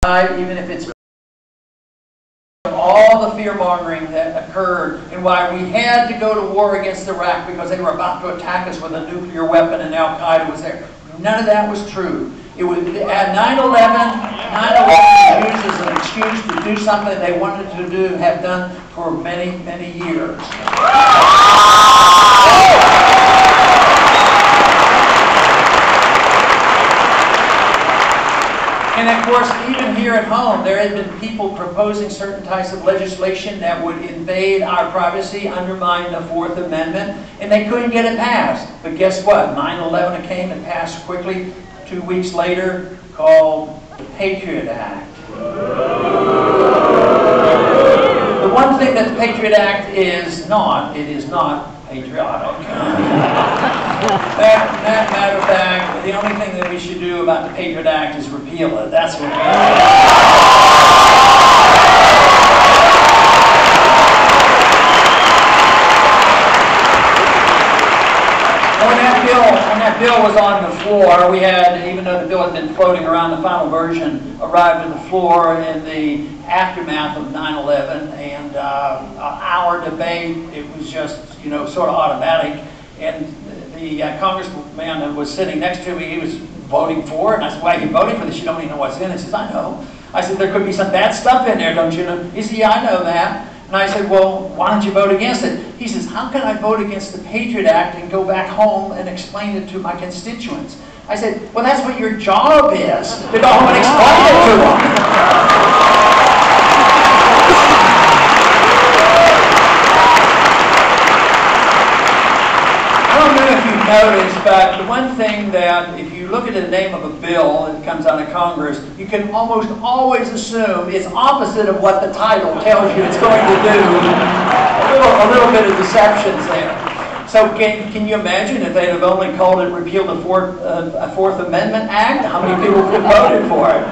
even if it's all the fear-mongering that occurred and why we had to go to war against Iraq because they were about to attack us with a nuclear weapon and Al-Qaeda was there. None of that was true. It was at 9/11 was used as an excuse to do something they wanted to do and have done for many, many years. And of course, even here at home, there had been people proposing certain types of legislation that would invade our privacy, undermine the Fourth Amendment, and they couldn't get it passed. But guess what? 9/11 came and passed quickly. 2 weeks later, called the Patriot Act. The one thing that the Patriot Act is not, it is not patriotic. Matter of fact, the only thing that we should do about the Patriot Act is repeal it. That's what we do. When that bill was on the floor, we had, even though the bill had been floating around, the final version arrived on the floor in the aftermath of 9/11, and our debate, it was just, you know, sort of automatic. And the congressman that was sitting next to me, he was voting for it, and I said, "Why are you voting for this? You don't even know what's in it." He says, "I know." I said, "There could be some bad stuff in there, don't you know?" He said, "Yeah, I know that." And I said, "Well, why don't you vote against it?" He says, "How can I vote against the Patriot Act and go back home and explain it to my constituents?" I said, "Well, that's what your job is, to go home and explain it to them." I don't know if you've noticed, but the one thing that, if you look at the name of a bill that comes out of Congress, you can almost always assume it's opposite of what the title tells you it's going to do. A little bit of deceptions there. So can you imagine if they'd have only called it repeal the Fourth Amendment Act? How many people would have voted for it?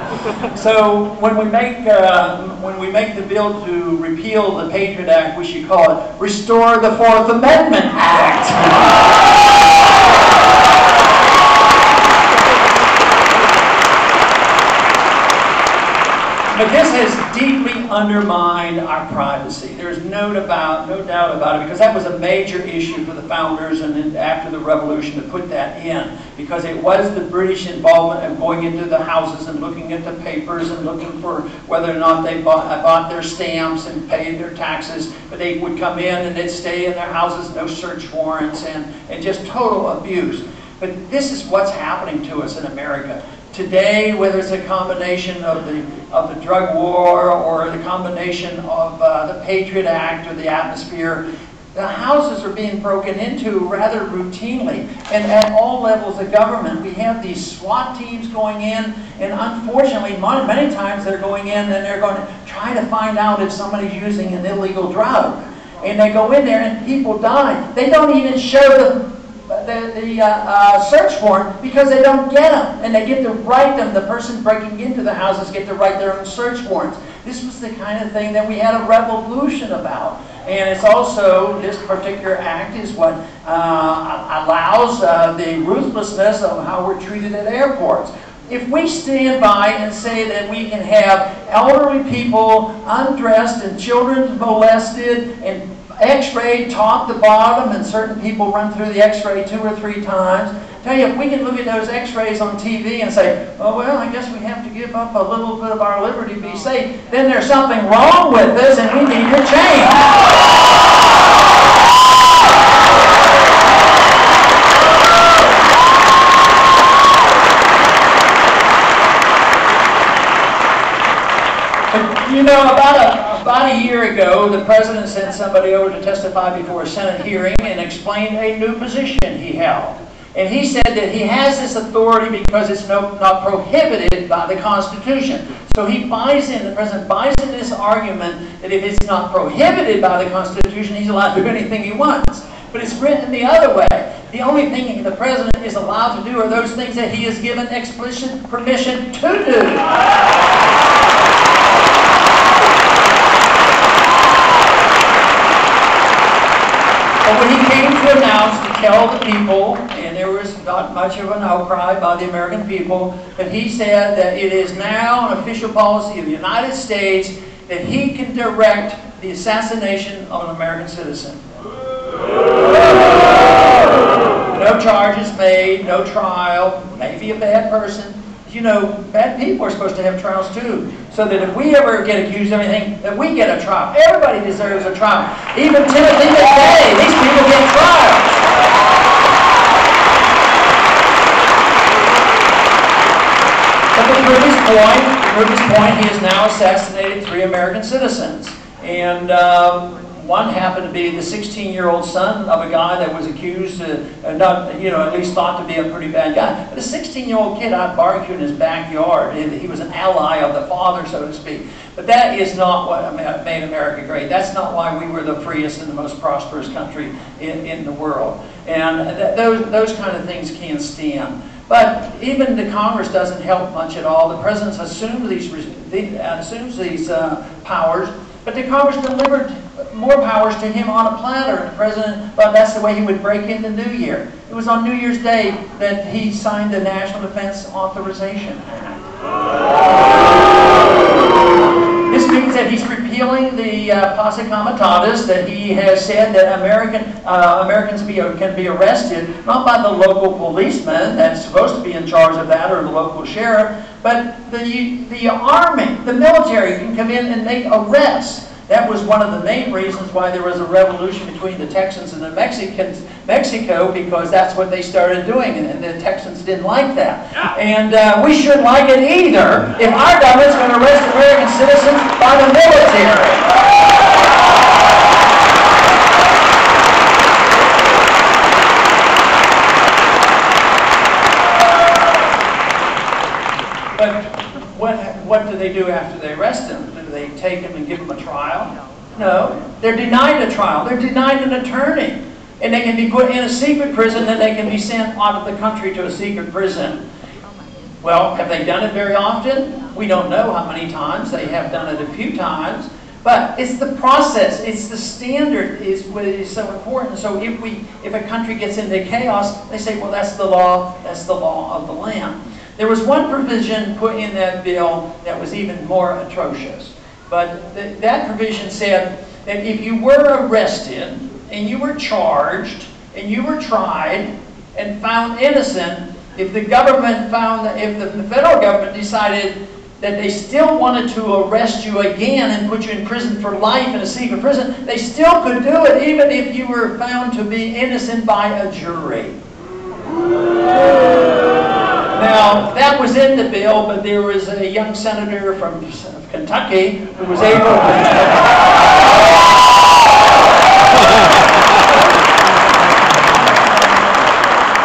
So when we make the bill to repeal the Patriot Act, we should call it Restore the Fourth Amendment Act. But this has deeply undermined our privacy. There's no doubt about it, because that was a major issue for the founders and then after the revolution to put that in, because it was the British involvement in going into the houses and looking at the papers and looking for whether or not they bought their stamps and paid their taxes. But they would come in and they'd stay in their houses, no search warrants, and just total abuse. But this is what's happening to us in America. Today, whether it's a combination of the drug war or the combination of the Patriot Act or the atmosphere, the houses are being broken into rather routinely. And at all levels of government, we have these SWAT teams going in, and unfortunately, many times they're going in and they're going to try to find out if somebody's using an illegal drug. And they go in there and people die. They don't even show the search warrant because they don't get them, and they get to write them. The person breaking into the houses get to write their own search warrants. This was the kind of thing that we had a revolution about, and it's also, this particular act is what allows the ruthlessness of how we're treated at airports. If we stand by and say that we can have elderly people undressed and children molested and X-rayed top to bottom, and certain people run through the X-ray 2 or 3 times. Tell you, if we can look at those X-rays on TV and say, "Oh well, I guess we have to give up a little bit of our liberty to be safe," then there's something wrong with us, and we need to change. You know, about a year ago, the president sent somebody over to testify before a Senate hearing and explained a new position he held. And he said that he has this authority because it's not prohibited by the Constitution. So he buys in, the president buys into this argument that if it's not prohibited by the Constitution, he's allowed to do anything he wants. But it's written the other way. The only thing the president is allowed to do are those things that he is given explicit permission to do. But when he came to announce, to tell the people, and there was not much of an outcry by the American people, but he said that it is now an official policy of the United States that he can direct the assassination of an American citizen. No charges made, no trial, maybe a bad person. You know, bad people are supposed to have trials too. So that if we ever get accused of anything, that we get a trial. Everybody deserves a trial. Even Timothy McVeigh, these people get trials. But to prove his point, he has now assassinated 3 American citizens. And one happened to be the 16-year-old son of a guy that was accused, not, you know, at least thought to be a pretty bad guy. But a 16-year-old kid out barbecuing in his backyard. He was an ally of the father, so to speak. But that is not what made America great. That's not why we were the freest and the most prosperous country in the world. And those kind of things can't stand. But even the Congress doesn't help much at all. The President assumes these powers, but the Congress delivered more powers to him on a platter. The President, well, that's the way he would break in the New Year. It was on New Year's Day that he signed the National Defense Authorization Act. This means that he's repealing the posse comitatus, that he has said that Americans can be arrested not by the local policeman that's supposed to be in charge of that, or the local sheriff, but the army, the military can come in and make arrests. That was one of the main reasons why there was a revolution between the Texans and the Mexico, because that's what they started doing, and the Texans didn't like that. Yeah. And we shouldn't like it either if our government's going to arrest American citizens by the military. But what do they do after they arrest them? Do they take them and give them a trial? No. They're denied a trial. They're denied an attorney. And they can be put in a secret prison, then they can be sent out of the country to a secret prison. Well, have they done it very often? We don't know how many times. They have done it a few times. But it's the process, it's the standard is what is so important. So if a country gets into chaos, they say, well, that's the law of the land. There was one provision put in that bill that was even more atrocious. But that provision said that if you were arrested and you were charged and you were tried and found innocent, if the government found that, if the federal government decided that they still wanted to arrest you again and put you in prison for life in a secret prison, they still could do it even if you were found to be innocent by a jury. Now, that was in the bill, but there was a young senator from Kentucky who was able to...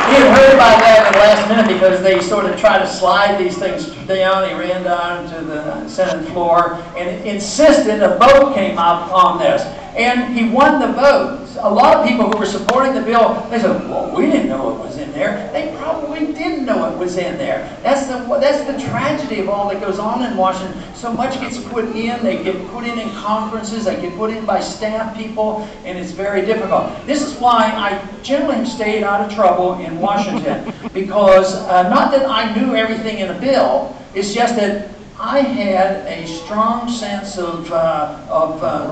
He had heard about that at the last minute because they sort of try to slide these things down. He ran down to the Senate floor and insisted a vote came up on this. And he won the vote. A lot of people who were supporting the bill, they said, well, we didn't know it was in there. They probably didn't know it was in there. That's the tragedy of all that goes on in Washington. So much gets put in. They get put in conferences. They get put in by staff people, and it's very difficult. This is why I generally have stayed out of trouble in Washington, because not that I knew everything in a bill, it's just that I had a strong sense of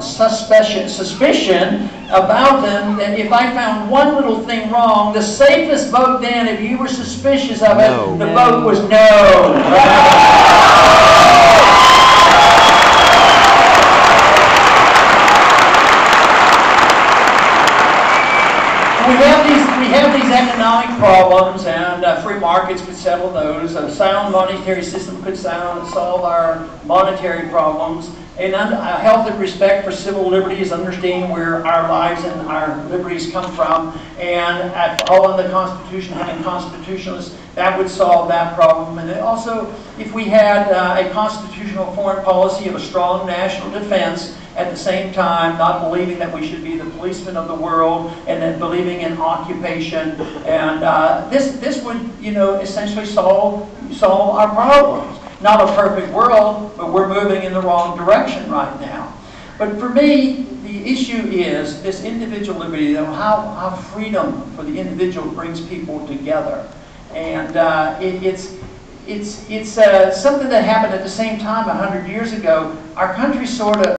suspicion about them, that if I found one little thing wrong, the safest vote then, if you were suspicious of it, the vote was no. We have these economic problems, and free markets could settle those. A sound monetary system could solve our monetary problems. And a healthy respect for civil liberties, understanding where our lives and our liberties come from, and following the Constitution, having constitutionalists, that would solve that problem. And also, if we had a constitutional foreign policy of a strong national defense, at the same time not believing that we should be the policemen of the world, and then believing in occupation, and this would, you know, essentially solve our problems. Not a perfect world, but we're moving in the wrong direction right now. But for me, the issue is this individual liberty, how freedom for the individual brings people together. And it's something that happened at the same time 100 years ago. Our country sort of